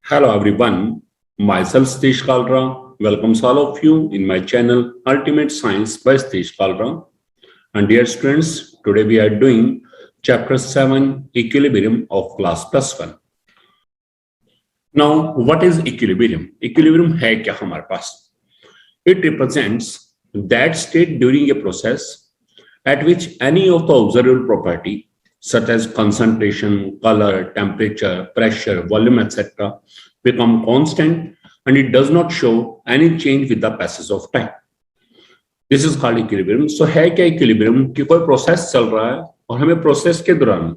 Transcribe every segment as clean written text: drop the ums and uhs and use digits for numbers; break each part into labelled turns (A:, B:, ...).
A: Hello everyone, myself Satish Kalra welcomes all of you in my channel Ultimate Science by Satish Kalra. And dear students, today we are doing chapter 7 Equilibrium of class plus 1. Now, what is equilibrium? Equilibrium है क्या हमारे पास? It represents that state during a process at which any of the observable property such as concentration, color, temperature, pressure, volume, etc. become constant and it does not show any change with the passage of time. This is called equilibrium. So है क्या equilibrium कि कोई process चल रहा है और हमें process के दौरान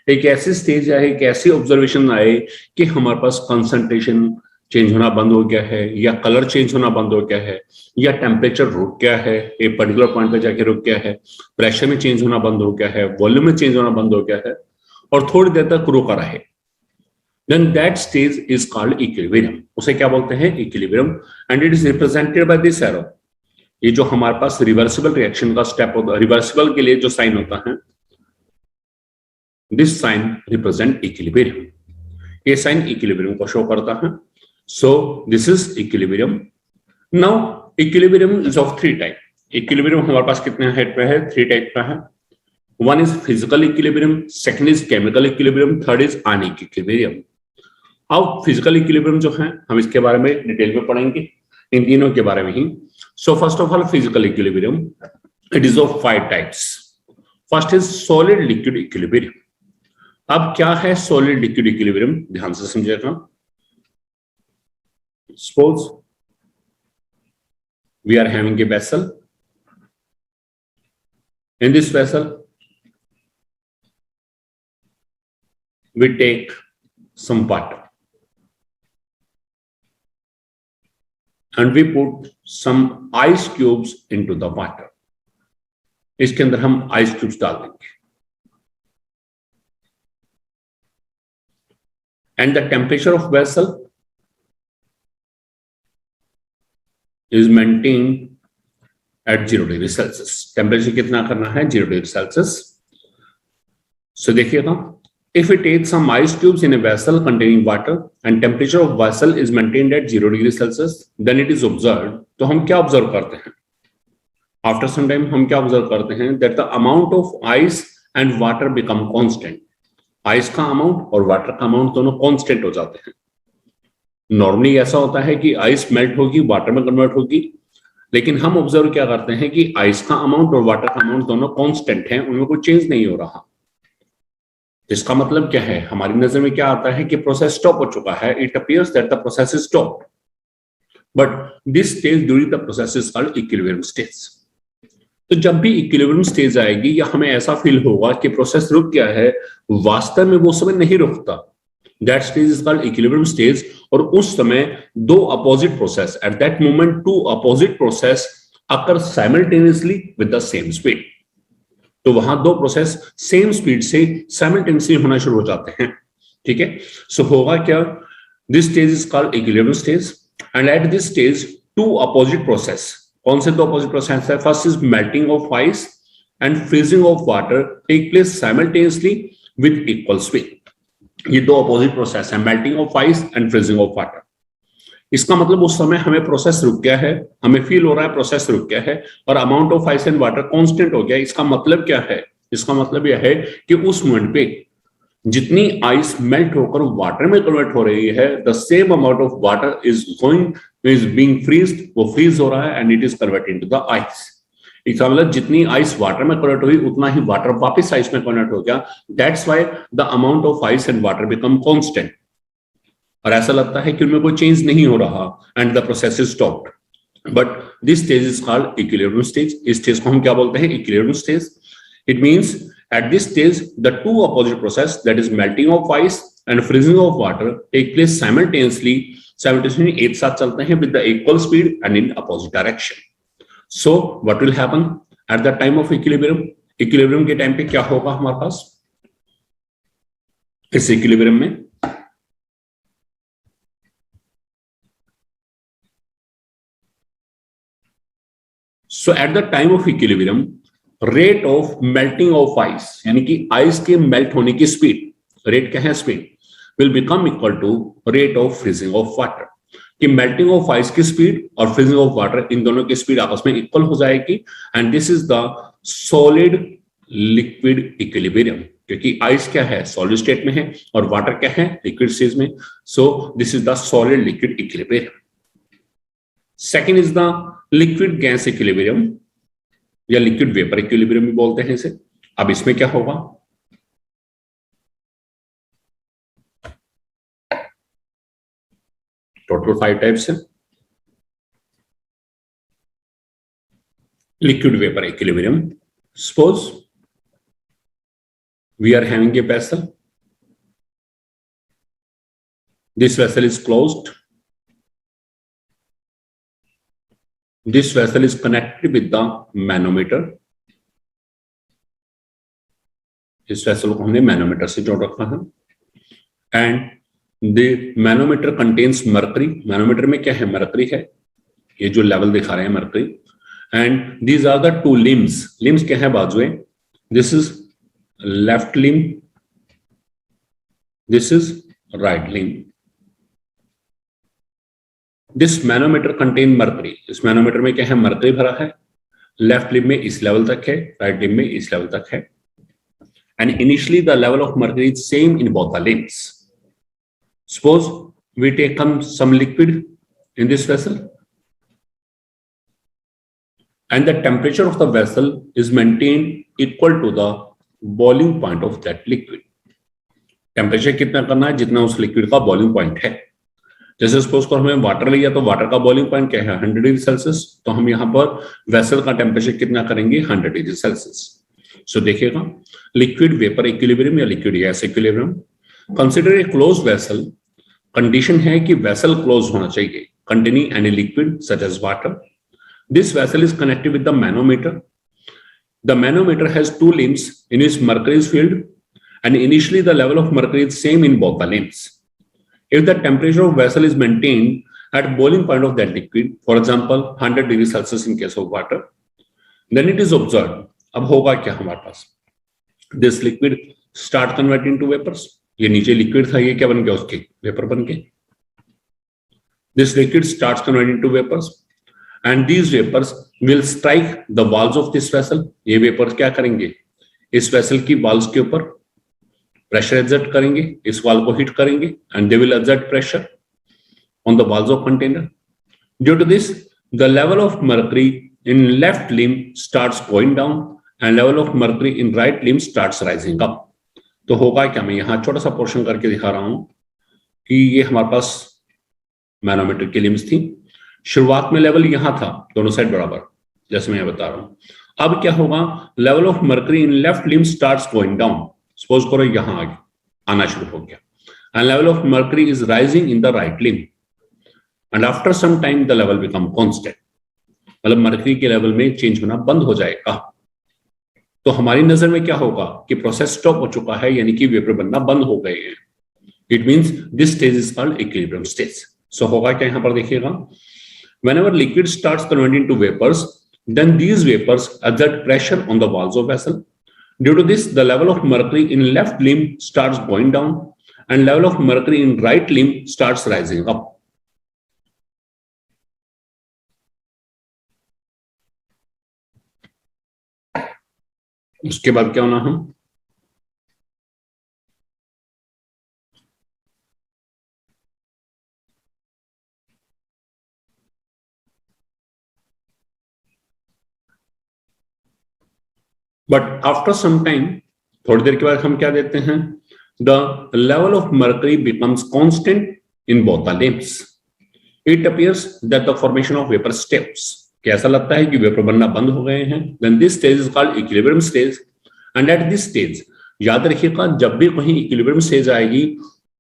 A: एक ऐसी स्टेज आए, एक ऐसी ऑब्जर्वेशन आए कि हमारे पास कंसंट्रेशन चेंज होना बंद हो गया है या कलर चेंज होना बंद हो गया है या टेम्परेचर रुक गया है, एक पर्टिकुलर पॉइंट पे जाके रुक गया है, प्रेशर में चेंज होना बंद हो गया है, वॉल्यूम में चेंज होना बंद हो गया है और थोड़ी देर तक रुका रहे, then that stage is called equilibrium. उसे क्या बोलते हैं? equilibrium, and it is represented by this arrow. ये जो हमारे पास रिवर्सिबल रिएक्शन का स्टेप होता है, रिवर्सिबल के लिए जो साइन होता है, this sign represent equilibrium. ये साइन इक्विलिब्रियम को शो करता है. So this is equilibrium. Now equilibrium is of three type. Equilibrium हमारे पास कितने टाइप पे है? थ्री टाइप का है. One is physical equilibrium, second is chemical equilibrium, third is ionic equilibrium. अब फिजिकल इक्विलिब्रियम जो है हम इसके बारे में डिटेल में पढ़ेंगे, इन तीनों के बारे में ही. So first of all physical equilibrium, it is of 5 types. First is solid liquid equilibrium. अब क्या है सॉलिड लिक्विड इक्विलिब्रियम? ध्यान से समझिएगा. Suppose we are having a vessel. In this vessel we take some water and we put some ice cubes into the water. इसके अंदर हम ice cubes डाल देंगे and the temperature of vessel is maintained at 0 degree Celsius. Temperature कितना करना है? 0 degree Celsius. So देखिएगा, if we take some ice cubes in a vessel containing water and temperature of vessel is maintained at 0 degree Celsius, then it is observed. तो हम क्या observe करते हैं? After some time हम क्या observe करते हैं? That the amount of ice and water become constant. Ice का अमाउंट और वाटर का अमाउंट दोनों कांस्टेंट हो जाते हैं. नॉर्मली ऐसा होता है कि आइस मेल्ट होगी, वाटर में कन्वर्ट होगी, लेकिन हम ऑब्जर्व क्या करते हैं कि आइस का अमाउंट और वाटर का अमाउंट दोनों कांस्टेंट हैं, उनमें कोई चेंज नहीं हो रहा. इसका मतलब क्या है? हमारी नजर में क्या आता है कि प्रोसेस स्टॉप हो चुका है. It appears that the process is stopped, but this stage during the process is called equilibrium stage. तो जब भी इक्विलिब्रियम स्टेज आएगी या हमें ऐसा फील होगा कि प्रोसेस रुक गया है, वास्तव में वो समय नहीं रुकता. That stage is called equilibrium stage. और उस समय दो opposite process, at that moment two opposite process occur simultaneously with the same speed. तो वहां दो प्रोसेस सेम स्पीड से साइमल्टेनियसली होना शुरू हो जाते हैं. ठीक है. सो होगा क्या? This stage is called equilibrium stage and at this stage two opposite process. कौन से दो अपोजिट प्रोसेस है? First is melting of ice and freezing of water take place simultaneously with equal speed. ये दो opposite process है, melting of ice and freezing of water. इसका मतलब उस समय हमें प्रोसेस रुक गया है, हमें फील हो रहा है प्रोसेस रुक गया है और amount of ice and water constant हो गया. इसका मतलब क्या है? इसका मतलब यह है कि उस मोमेंट पे जितनी आइस मेल्ट होकर वाटर में कन्वर्ट हो रही है, the same amount of water is being freezed. वो फ्रीज हो रहा है and it is converted into the ice. इसका मतलब जितनी आइस वाटर में कन्वर्ट हुई उतना ही वाटर वापस आइस में कन्वर्ट हो गया. That's why the amount of ice and water become constant. और ऐसा लगता है कि उनमें कोई चेंज नहीं हो रहा and the process is stopped. But this stage is called equilibrium stage. इस स्टेज को हम क्या बोलते हैं? Equilibrium stage. It means at this stage the two opposite process, that is melting of ice and freezing of water, take place simultaneously एक साथ चलते हैं with the equal speed and in opposite direction. So what will happen at the time of equilibrium? Equilibrium के time पे क्या होगा हमारे पास इस इक्विलिब्रियम में? So at the time of equilibrium, rate of melting of ice, यानी कि ice के मेल्ट होने की स्पीड, रेट क्या है? Speed will become equal to rate of freezing of water. कि मेल्टिंग ऑफ आइस की स्पीड और फ्रीजिंग ऑफ वाटर इन दोनों की स्पीड आपस में इक्वल हो जाएगी and this is the solid liquid equilibrium, क्योंकि आइस क्या है सॉलिड स्टेट में है और वाटर क्या है लिक्विड स्टेज में, so this is the solid liquid equilibrium. Second is the liquid gas equilibrium या लिक्विड वेपर इक्विलिब्रियम भी बोलते हैं इसे. अब इसमें क्या होगा, टोटल 5 टाइप्स है. Liquid vapour equilibrium, suppose we are having a vessel, this vessel is closed, this vessel is connected with the manometer, इस vessel को हमने मैनोमीटर से जोड़ रखा है and the manometer contains mercury. Manometer में क्या है मरकरी है, ये जो लेवल दिखा रहे हैं mercury, and these are the two limbs. limbs क्या है बाजुएं, this is left limb, this is right limb. This manometer contain mercury. इस मैनोमीटर में क्या है मरकरी भरा है, लेफ्ट लिम्ब में इस लेवल तक है, राइट लिम्ब में इस लेवल तक है and initially the level of mercury is same in both the limbs. Suppose we take some liquid in this vessel and the temperature of the vessel is maintained equal to the boiling point of that liquid. Temperature कितना करना है जितना उस liquid का boiling point है. जैसे suppose को हमें वाटर लिया तो वाटर का बॉइलिंग पॉइंट क्या है 100 डिग्री सेल्सियस, तो हम यहाँ पर वेसल का टेम्परेचर कितना करेंगे 100 डिग्री सेल्सियस. सो देखिएगा लिक्विड वेपर इक्विलिब्रियम या liquid gas equilibrium. Consider a close vessel, condition है कि वेसल क्लोज होना चाहिए containing any liquid such as water. This vessel is connected with the manometer. The manometer has two limbs in which mercury is filled and initially the level of mercury is same in both the limbs. If the temperature of vessel is maintained at boiling point of that liquid, for example 100 degrees Celsius in case of water, then it is observed. अब होगा क्या हमारे पास, this liquid start converting to vapors. ये नीचे liquid था, ये क्या बन गया उसके वेपर बन गए. This liquid starts converting to vapors and these vapors will strike the walls of this vessel. ये वेपर्स क्या करेंगे इस वेसल की वॉल्स के ऊपर प्रेशर एक्सर्ट करेंगे, इस वाल को हिट करेंगे and they will exert pressure on the walls of container. Due to this the level of mercury in left limb starts going down and level of mercury in right limb starts rising up. तो होगा क्या, मैं यहाँ छोटा सा portion करके दिखा रहा हूं कि ये हमारे पास मैनोमीटर की लिम्स थी. शुरुआत में लेवल यहां था दोनों साइड बराबर जैसे मैं बता रहा हूं. अब क्या होगा, level of mercury in left limb starts going down. Suppose करो यहां आगे आना शुरू हो गया and level of mercury is rising in the right limb and after some time the level become constant. मतलब मर्करी के लेवल में चेंज होना बंद हो जाएगा. तो हमारी नजर में क्या होगा कि प्रोसेस स्टॉप हो चुका है, यानी कि वेपर बनना बंद हो गए हैं. It means this stage is called equilibrium stage. So होगा क्या, यहां पर देखिएगा, whenever liquid starts converting to vapors, then these vapors exert pressure on the walls of vessel. Due to this, the level of mercury in left limb starts going down and level of mercury in right limb starts rising up. उसके बाद क्या होना हम, but after some time थोड़ी देर के बाद हम क्या देते हैं, the level of mercury becomes constant in both the limbs. It appears that the formation of vapour steps. कैसा लगता है कि वेपर बनना बंद हो गए हैं. Then this stage is called equilibrium stage and at this stage याद रखिएगा जब भी कहीं इक्विलिब्रियम स्टेज आएगी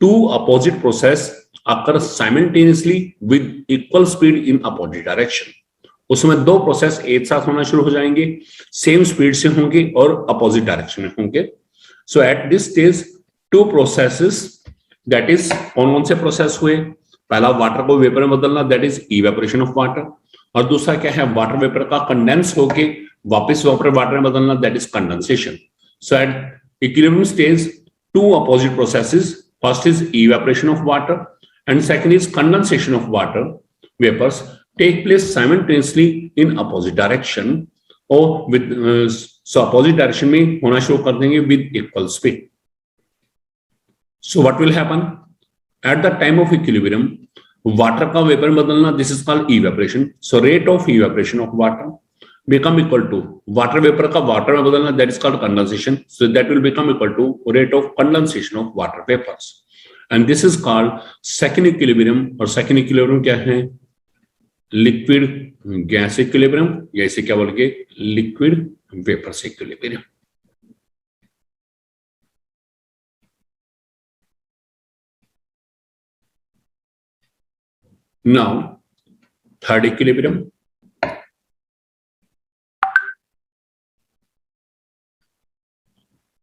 A: two opposite process occur simultaneously with equal speed in opposite direction. उसमें दो प्रोसेस एक साथ होना शुरू हो जाएंगे, सेम स्पीड से होंगे और अपोजिट डायरेक्शन में होंगे. So at this stage two processes, that is कौन से प्रोसेस हुए, पहला वाटर को वेपर में बदलना, that is evaporation of water, और दूसरा क्या है वाटर वेपर का कंडेंस होके वापस वाटर में बदलना, that is condensation. So at equilibrium stage two opposite processes First is evaporation of water, and second is condensation of water vapors take place simultaneously in opposite direction or with so opposite direction में होना शुरू कर देंगे with equal speed. So what will happen at the time of equilibrium? Water का vapour बदलना, this is called evaporation. So rate of evaporation of water become equal to water vapor का water में बदलना, that is called condensation. So that will become equal to rate of condensation of water vapors. And this is called second equilibrium. और second equilibrium क्या है? Liquid gas equilibrium, या इसे क्या बोलेंगे? Liquid vapor equilibrium. Now, third equilibrium.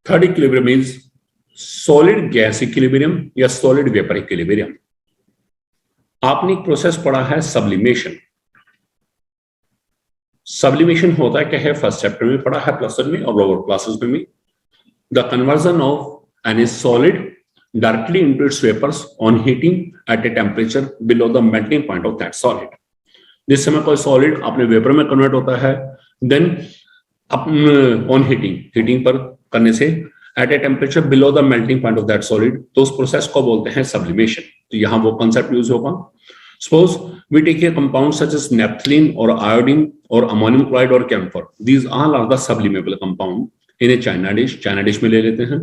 A: Third equilibrium is solid gas equilibrium या solid vapor equilibrium. आपने एक प्रोसेस पढ़ा है सब्लिमेशन. सब्लिमेशन होता है क्या है? फर्स्ट चैप्टर में पढ़ा है प्लस वन में और लोअर क्लासेस में भी. The conversion of any solid directly into its vapors on heating at a temperature below the melting point of that solid. जिस समय कोई सॉलिड अपने वेपर में कन्वर्ट होता है, देन ऑन हीटिंग पर करने से at a temperature below the melting point of that solid, तो उस प्रोसेस को बोलते हैं सब्लिमेशन. तो यहां वो कंसेप्ट यूज होगा. Suppose we take a compound such as naphthalene और आयोडीन और अमोनियम क्लोराइड और camphor. These all are the sublimable compound in a china dish में ले लेते हैं.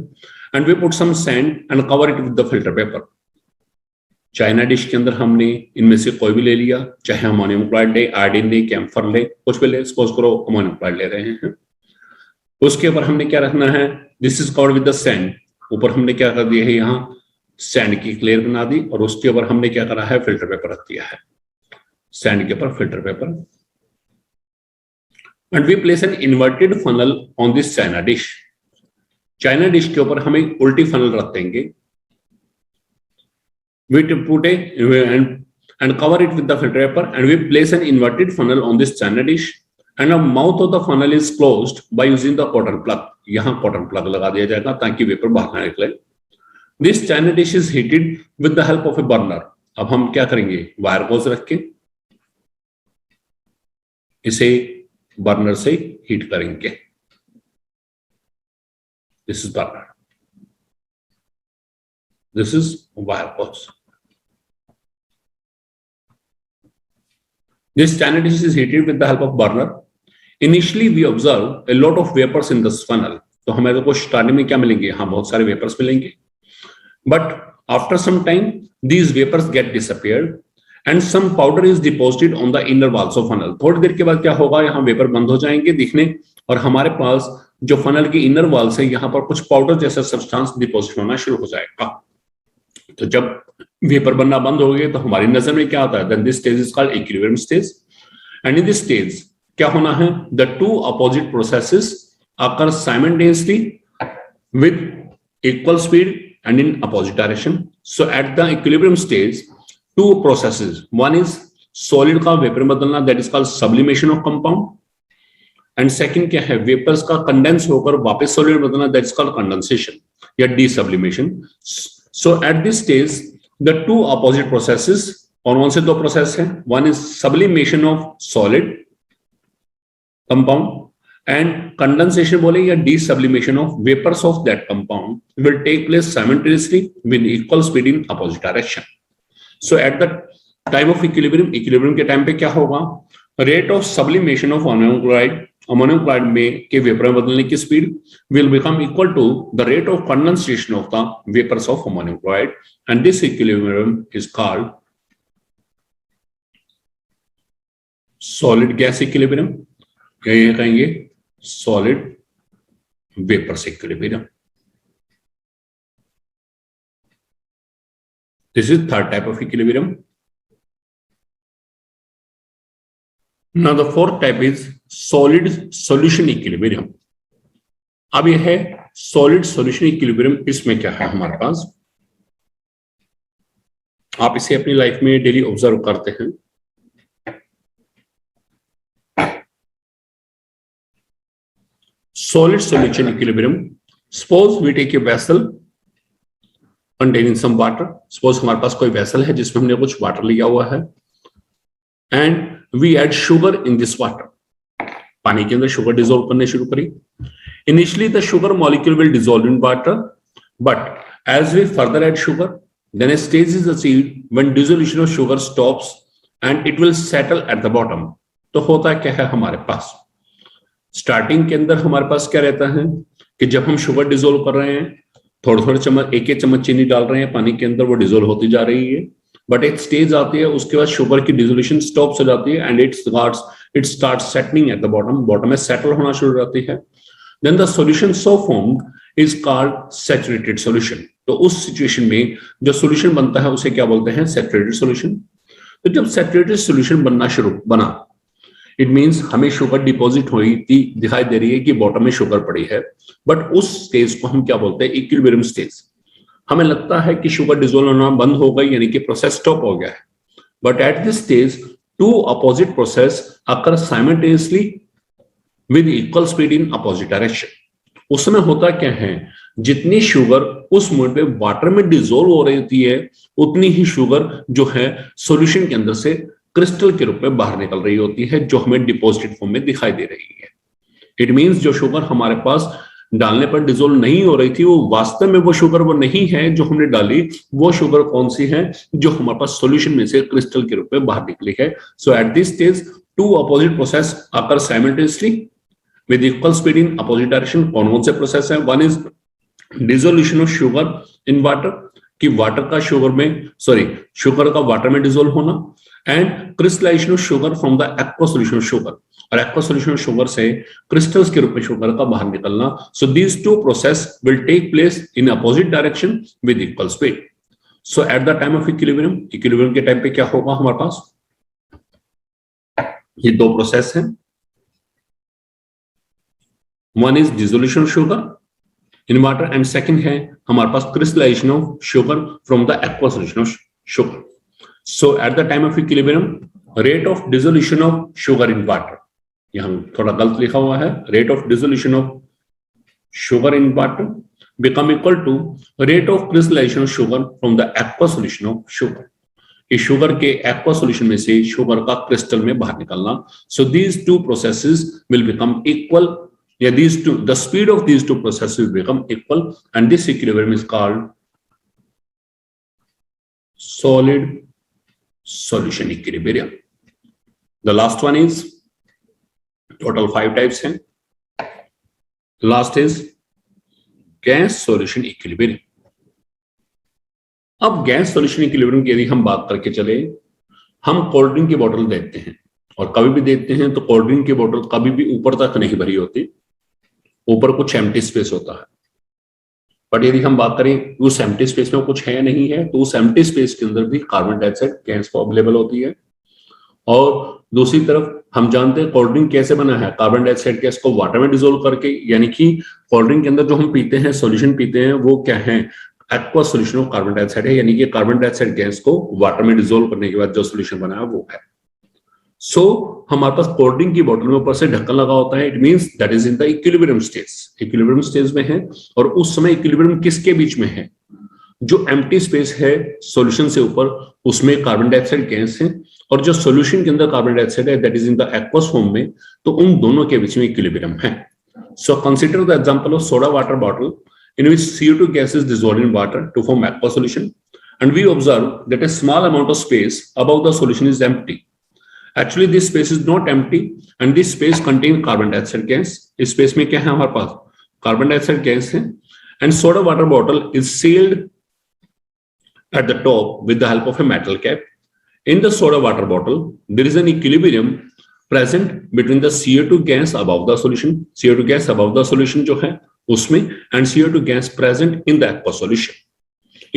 A: And we put some sand and cover it with the filter paper. China dish के अंदर हमने इनमें से कोई भी ले लिया, चाहे अमोनियम क्लोराइड ले, आयोडीन ले, कैम्फर ले, कुछ भी ले. सपोज करो अमोनियम क्लोराइड ले रहे हैं. उसके ऊपर हमने क्या रखना है? This is covered with the sand. ऊपर हमने क्या कर दिया है? यहाँ सैंड की लेयर बना दी और उसके ऊपर हमने क्या करा है? फिल्टर पेपर रख दिया है. सैंड के ऊपर filter paper. And we place an inverted funnel on this china dish. China dish के ऊपर हम एक उल्टी फनल रख देंगे. We put and cover it with the filter paper, and we place an inverted funnel on this China dish, and the mouth of the funnel is closed by using the cotton plug. यहाँ cotton plug लगा दिया जाएगा ताकि vapour बाहर ना निकले. This China dish is heated with the help of a burner. अब हम क्या करेंगे? वायर होज रख के इसे बर्नर से हीट करेंगे. This is burner. This is wire hose. This China dish is heated with the help of burner. Initially, we observe a lot of vapors in this funnel. तो हमारे को स्टार्टिंग में क्या मिलेंगे? हाँ, बहुत सारे वेपर्स मिलेंगे. But after some time, these vapors get disappeared, and some powder is deposited on the inner walls of funnel. थोड़ी देर के बाद क्या होगा? यहाँ वेपर बंद हो जाएंगे दिखने और हमारे पास जो फनल की इनर वॉल से यहाँ पर कुछ पाउडर जैसा सब्सटेंस डिपॉजिट होना शुरू हो जाएगा. तो जब वेपर बनना बंद हो गए तो हमारी नजर में क्या आता है? Then this stage is called equilibrium stage. And in this stage क्या होना है? The two opposite processes occur simultaneously with equal speed and in opposite direction. So at the equilibrium stage two processes, one is solid का vapour बदलना, that is called sublimation of compound. And second क्या है? Vapours का condense होकर वापस solid बदलना, that is called condensation या desublimation. So at this stage the two opposite processes, और कौन से दो प्रोसेस हैं? One is sublimation of solid compound and condensation बोले या desublimation of vapours of that compound will take place simultaneously with equal speed in opposite direction. So at the time of equilibrium के time पे क्या होगा? Rate of sublimation of ammonium chloride में के vapour में बदलने की speed will become equal to the rate of condensation of the vapours of ammonium chloride, and this equilibrium is called solid gas equilibrium, क्या कहेंगे? Solid vapour equilibrium. This is third type of equilibrium. Now the fourth type is solid solution equilibrium. अब यह है solid solution equilibrium. इसमें क्या है हमारे पास? आप इसे अपनी लाइफ में डेली ऑब्जर्व करते हैं. Solid solution equilibrium. Suppose we take a vessel containing some water. Suppose हमारे पास कोई vessel है जिसमें हमने कुछ water लिया हुआ है and we add sugar in this water. पानी के अंदर sugar dissolve करने शुरू करी. Initially the sugar molecule will dissolve in water, but as we further add sugar, then a stage is achieved when dissolution of sugar stops and it will settle at the bottom. तो होता क्या है हमारे पास, starting के अंदर हमारे पास क्या रहता है कि जब हम शुगर डिसोल्व कर रहे हैं, थोड़े थोड़े चम्मच, एक एक चम्मच चीनी डाल रहे हैं पानी के अंदर, वो डिसोल्व होती जा रही है. बट एक स्टेज आती है, उसके बाद शुगर की डिसोल्यूशन स्टॉप हो जाती है and it start settling at the bottom. Bottom में सेटल होना शुरू हो जाती है. Then the solution so formed is called saturated solution. तो उस सिचुएशन में जो सॉल्यूशन बनता है उसे क्या बोलते हैं, सैचुरेटेड सॉल्यूशन. तो जब सैचुरेटेड सॉल्यूशन बना, इट मीन्स हमें शुगर डिपॉजिट हुई थी, दिखाई दे रही है कि बॉटम में शुगर पड़ी है, बट उस स्टेज को हम क्या बोलते हैं, इक्विलिब्रियम स्टेज. हमें लगता है कि शुगर डिसॉल्व होना बंद हो गई, यानी कि प्रोसेस स्टॉप हो गया है. But at this stage two opposite process occur simultaneously with equal speed in opposite direction. उस समय होता क्या है, जितनी शुगर उस मोमेंट पे वाटर में डिसॉल्व हो रही होती है, उतनी ही शुगर जो है सॉल्यूशन के अंदर से क्रिस्टल के रूप में बाहर निकल रही होती है, जो हमें डिपॉजिटेड फॉर्म में दिखाई दे रही है. इट मींस जो शुगर हमारे पास डालने पर डिसॉल्व नहीं हो रही थी, वो वास्तव में वो शुगर वो नहीं है जो हमने डाली. वो शुगर कौन सी है, जो हमारे पास सॉल्यूशन में से क्रिस्टल के रूप में बाहर निकली है. So at this stage two opposite process occur simultaneously with equal speed in opposite direction. कौन से प्रोसेस है, one is dissolution of sugar in water, कि वाटर का शुगर में, शुगर का वाटर में डिसॉल्व होना, and crystallization of sugar from the aqua solution of sugar, और एक्वा सॉल्यूशन ऑफ शुगर से क्रिस्टल्स के रूप में शुगर का बाहर निकलना. So these two process will take place in opposite direction with equal speed. So at the time of equilibrium के time पे क्या होगा हमारे पास, ये दो प्रोसेस हैं. One is dissolution of sugar in water and second है हमारे पास crystallization of sugar from the aqua solution of sugar. So at the time of equilibrium, rate of dissolution of sugar in water, यहाँ थोड़ा गलत लिखा हुआ है, rate of dissolution of sugar in water become equal to rate of crystallization of sugar from the aqua solution of sugar. इस sugar के aqua solution में से शुगर का क्रिस्टल में बाहर निकलना. So these two processes will become equal. Yeah, the speed of these two processes will become equal, and this equilibrium is called solid solution equilibrium. The last one is, total 5 types हैं. Last is gas solution equilibrium. अब gas solution equilibrium की यदि हम बात करके चले, हम cold drink की बोतल देखते हैं, और कभी भी देखते हैं तो कोल्ड ड्रिंक की बोतल कभी भी ऊपर तक नहीं भरी होती, ऊपर कुछ एम्प्टी स्पेस होता है. बट यदि हम बात करें उस एम्प्टी स्पेस में कुछ है या नहीं है, तो उस एम्प्टी स्पेस के अंदर भी कार्बन डाइऑक्साइड गैस को अवेलेबल होती है. और दूसरी तरफ हम जानते हैं कोल्ड ड्रिंक कैसे बना है, कार्बन डाइऑक्साइड गैस को वाटर में डिसोल्व करके, यानी कि कोल्ड ड्रिंक के अंदर जो हम पीते हैं, सॉल्यूशन पीते हैं, वो क्या है, aqua solution of carbon dioxide है, यानी कि कार्बन डाइऑक्साइड गैस को वाटर में डिसोल्व करने के बाद जो सॉल्यूशन बना है वो है. सो हमारे पास कोल्ड ड्रिंक की बोतल में ऊपर से ढक्कन लगा होता है. It means that is in the equilibrium stage. Equilibrium stage में है, और उस समय इक्विलिब्रियम किसके बीच में है, जो एम्प्टी स्पेस है सॉल्यूशन से ऊपर, उसमें कार्बन डाइऑक्साइड गैस है, और जो सॉल्यूशन के अंदर कार्बन डाइऑक्साइड है that is in the aqueous form में, तो उन दोनों के बीच में इक्विलिब्रियम है. So consider the example of soda water bottle in which CO2 gas is dissolved in water to form aqua solution, and we observe that a small amount of space above the solution is empty. Actually this space is not empty, and this space contains carbon dioxide gas. इस space में क्या है हमारे पास, carbon dioxide gas है, and soda water bottle is sealed at the top with the help of a metal cap. In the soda water bottle there is an equilibrium present between the CO2 gas above the solution, CO2 gas above the solution जो है उसमें, and CO2 gas present in the aqua solution.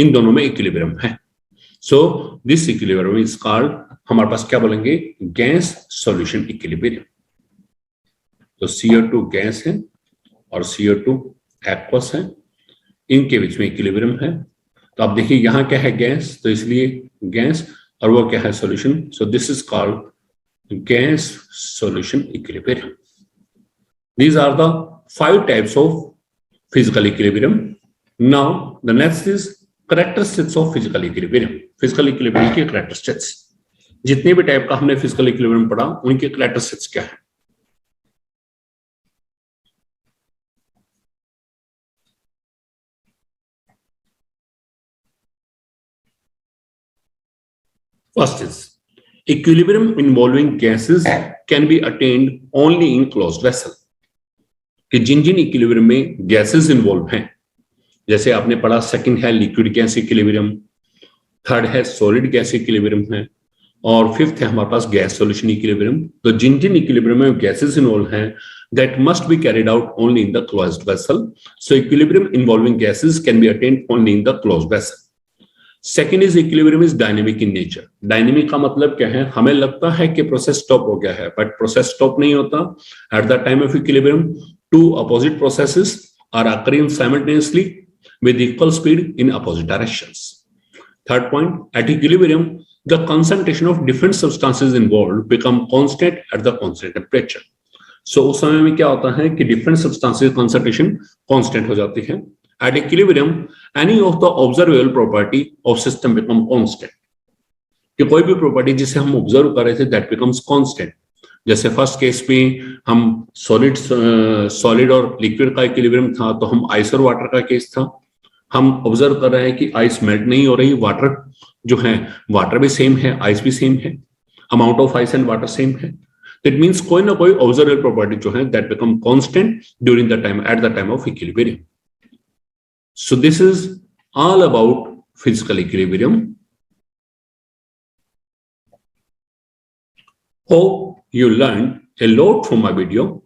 A: इन दोनों में equilibrium है. So this equilibrium is called, हमारे पास क्या बोलेंगे, गैस सॉल्यूशन इक्विलिब्रियम. तो CO2 गैस है और CO2 एक्वस है, इनके बीच में इक्विलिब्रियम है. तो आप देखिए यहां क्या है, गैस, तो इसलिए गैस, और वो क्या है, solution. So this is called gas solution equilibrium. These are the 5 types of physical equilibrium. Now the next is Characteristics of physical equilibrium. Physical equilibrium की characteristics. जितने भी टाइप का हमने physical equilibrium पढ़ा, उनके characteristics क्या है? First is equilibrium involving gases can be attained only in closed vessel. कि जिन इक्विलिब्रियम में गैसेस इन्वॉल्व हैं, जैसे आपने पढ़ा सेकंड है लिक्विड गैस इक्विलिब्रियम, थर्ड है सॉलिड गैस इक्विलिब्रियम है, और फिफ्थ है हमारे पास गैस सॉल्यूशन इक्विलिब्रियम. तो जिन इक्विलिब्रियम में गैसेस इन्वॉल्व हैं, that must be carried out only in the closed vessel. So equilibrium involving gases can be attained only in the closed vessel. Second is equilibrium is dynamic in nature. Dynamic का मतलब क्या है? हमें लगता है कि process stop हो गया है, बट प्रोसेस स्टॉप नहीं होता. At the time of equilibrium, two opposite processes are occurring simultaneously with equal speed in opposite directions. Third point, at equilibrium, the concentration of different substances involved become constant at the constant temperature. So उस समय में क्या होता है कि different substances concentration constant हो जाती है. At equilibrium, any of the observable property of system become constant. कि कोई भी प्रॉपर्टी जिसे हम ऑब्जर्व कर रहे थे that becomes constant. जैसे फर्स्ट केस में हम सॉलिड और लिक्विड का इक्विलिब्रियम था, तो हम आइस और वाटर का केस था. हम ऑब्जर्व कर रहे हैं कि आइस मेल्ट नहीं हो रही, वाटर जो है वाटर भी सेम है, आइस भी सेम है, amount of ice and water same है. That means कोई ना कोई ऑब्जर्वेबल प्रॉपर्टी जो है that become constant during the time at the time of equilibrium. So this is all about physical equilibrium. Hope you learned a lot from my video.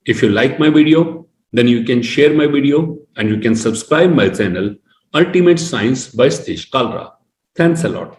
A: If you like my video, then you can share my video and you can subscribe my channel Ultimate Science by Satish Kalra. Thanks a lot.